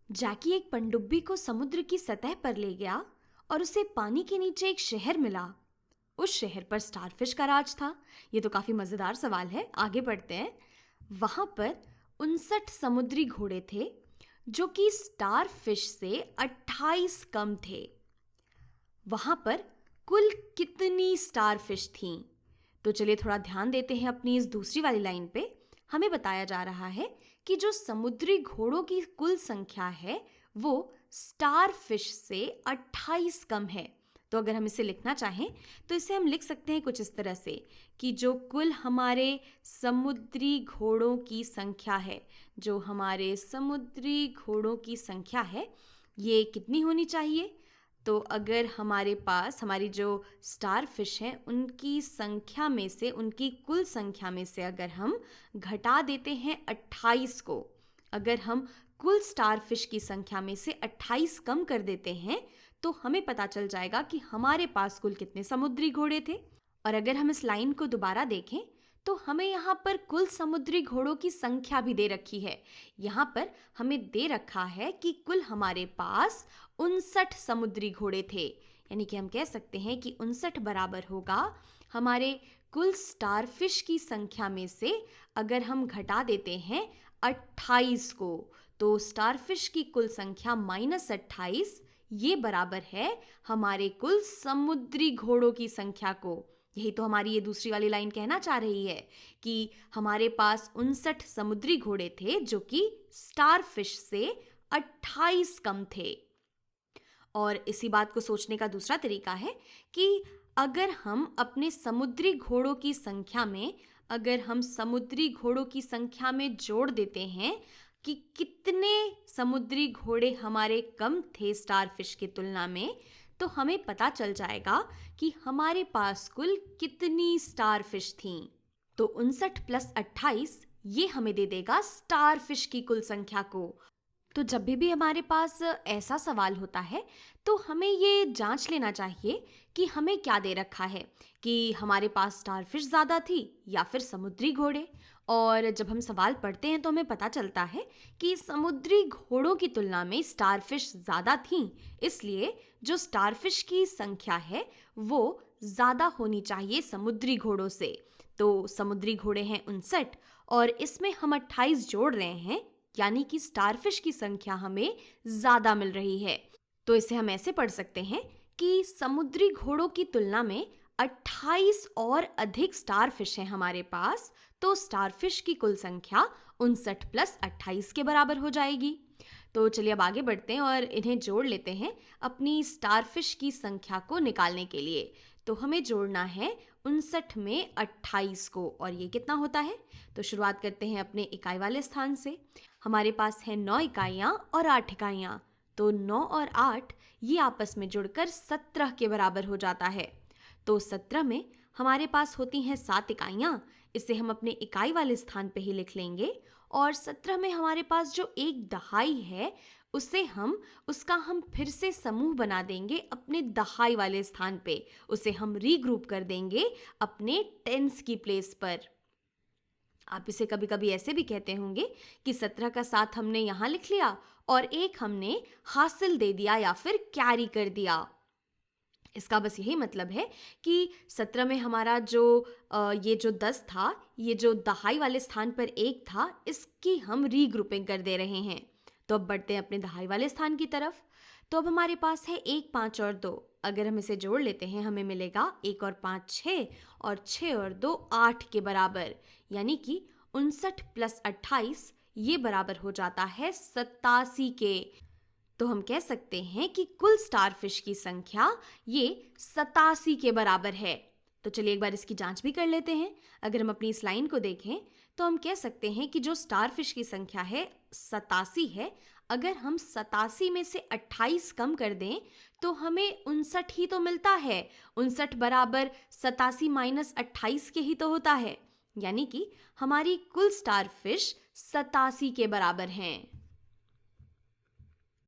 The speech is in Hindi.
जैकी एक पनडुब्बी को समुद्र की सतह पर ले गया और उसे पानी के नीचे एक शहर मिला। उस शहर पर स्टारफिश का राज था। ये तो काफी मजेदार सवाल है, आगे बढ़ते हैं। वहां पर 59 समुद्री घोड़े थे जो कि स्टारफिश से 28 कम थे। वहां पर कुल कितनी स्टारफिश थीं? तो चलिए थोड़ा ध्यान देते हैं अपनी इस दूसरी वाली लाइन पे। हमें बताया जा रहा है कि जो समुद्री घोड़ों की कुल संख्या है वो स्टारफिश से 28 कम है। तो अगर हम इसे लिखना चाहें तो इसे हम लिख सकते हैं कुछ इस तरह से कि जो कुल हमारे समुद्री घोड़ों की संख्या है, जो हमारे समुद्री घोड़ों की संख्या है, ये कितनी होनी चाहिए? तो अगर हमारे पास हमारी जो स्टारफिश हैं उनकी संख्या में से, उनकी कुल संख्या में से अगर हम घटा देते हैं 28 को, अगर हम कुल स्टारफिश की संख्या में से 28 कम कर देते हैं तो हमें पता चल जाएगा कि हमारे पास कुल कितने समुद्री घोड़े थे। और अगर हम इस लाइन को दोबारा देखें तो हमें यहाँ पर कुल समुद्री घोड़ों की संख्या भी दे रखी है। यहाँ पर हमें दे रखा है कि कुल हमारे पास 59 समुद्री घोड़े थे, यानी कि हम कह सकते हैं कि 59 बराबर होगा हमारे कुल स्टारफिश की संख्या में से अगर हम घटा देते हैं 28 को, तो स्टारफिश की कुल संख्या -28 ये बराबर है हमारे कुल समुद्री घोड़ों की संख्या को। यही तो हमारी ये दूसरी वाली लाइन कहना चाह रही है कि हमारे पास 59 समुद्री घोड़े थे जो कि स्टारफिश से 28 कम थे। और इसी बात को सोचने का दूसरा तरीका है कि अगर हम अपने समुद्री घोड़ों की संख्या में, अगर हम समुद्री घोड़ों की संख्या में जोड़ देते हैं कि कितने समुद्री घोड़े हमारे कम थे स्टारफिश की तुलना में, तो हमें पता चल जाएगा कि हमारे पास कुल कितनी स्टारफिश थीं। तो 59 + 28 ये हमें दे देगा स्टारफिश की कुल संख्या को। तो जब भी हमारे पास ऐसा सवाल होता है तो हमें ये जांच लेना चाहिए कि हमें क्या दे रखा है, कि हमारे पास स्टारफिश ज़्यादा थी या फिर समुद्री घोड़े। और जब हम सवाल पढ़ते हैं तो हमें पता चलता है कि समुद्री घोड़ों की तुलना में स्टारफिश ज़्यादा थीं, इसलिए जो स्टारफिश की संख्या है वो ज़्यादा होनी चाहिए समुद्री घोड़ों से। तो समुद्री घोड़े हैं 59 और इसमें हम 28 जोड़ रहे हैं, यानी कि स्टारफिश की संख्या हमें ज़्यादा मिल रही है। तो इसे हम ऐसे पढ़ सकते हैं कि समुद्री घोड़ों की तुलना में 28 और अधिक स्टारफिश हैं हमारे पास, तो स्टारफिश की कुल संख्या 59 + 28 के बराबर हो जाएगी। तो चलिए अब आगे बढ़ते हैं और इन्हें जोड़ लेते हैं अपनी स्टारफिश की संख्या को निकालने के लिए। तो हमें जोड़ना है 59 में 28 को, और ये कितना होता है? तो शुरुआत करते हैं अपने इकाई वाले स्थान से। हमारे पास है 9 इकाइयाँ और 8 इकाइयाँ, तो 9 और 8 ये आपस में जुड़कर 17 के बराबर हो जाता है। तो 17 में हमारे पास होती हैं 7 इकाइयाँ, इसे हम अपने इकाई वाले स्थान पे ही लिख लेंगे। और 17 में हमारे पास जो एक दहाई है उसका हम फिर से समूह बना देंगे अपने दहाई वाले स्थान पे, उसे हम रीग्रुप कर देंगे अपने टेंस की प्लेस पर। आप इसे कभी कभी ऐसे भी कहते होंगे कि 17 का 7 हमने यहाँ लिख लिया और 1 हमने हासिल दे दिया या फिर कैरी कर दिया। इसका बस यही मतलब है कि 17 में हमारा ये जो 10 था, ये जो दहाई वाले स्थान पर 1 था, इसकी हम रीग्रुपिंग कर दे रहे हैं। तो अब बढ़ते हैं अपने दहाई वाले स्थान की तरफ। तो अब हमारे पास है 1, 5 और 2। अगर हम इसे जोड़ लेते हैं हमें मिलेगा 1 और 5 6 और 6 और 2 8 के बराबर, यानी कि 59 + 28 ये बराबर हो जाता है 87 के। तो हम कह सकते हैं कि कुल स्टारफिश की संख्या ये 87 के बराबर है। तो चलिए एक बार इसकी जांच भी कर लेते हैं। अगर हम अपनी इस लाइन को देखें तो हम कह सकते हैं कि जो स्टारफिश की संख्या है 87 है। अगर हम 87 में से 28 कम कर दें तो हमें 59 ही तो मिलता है। 59 बराबर 87 - 28 के ही तो होता है, यानी कि हमारी कुल स्टारफिश 87 के बराबर हैं।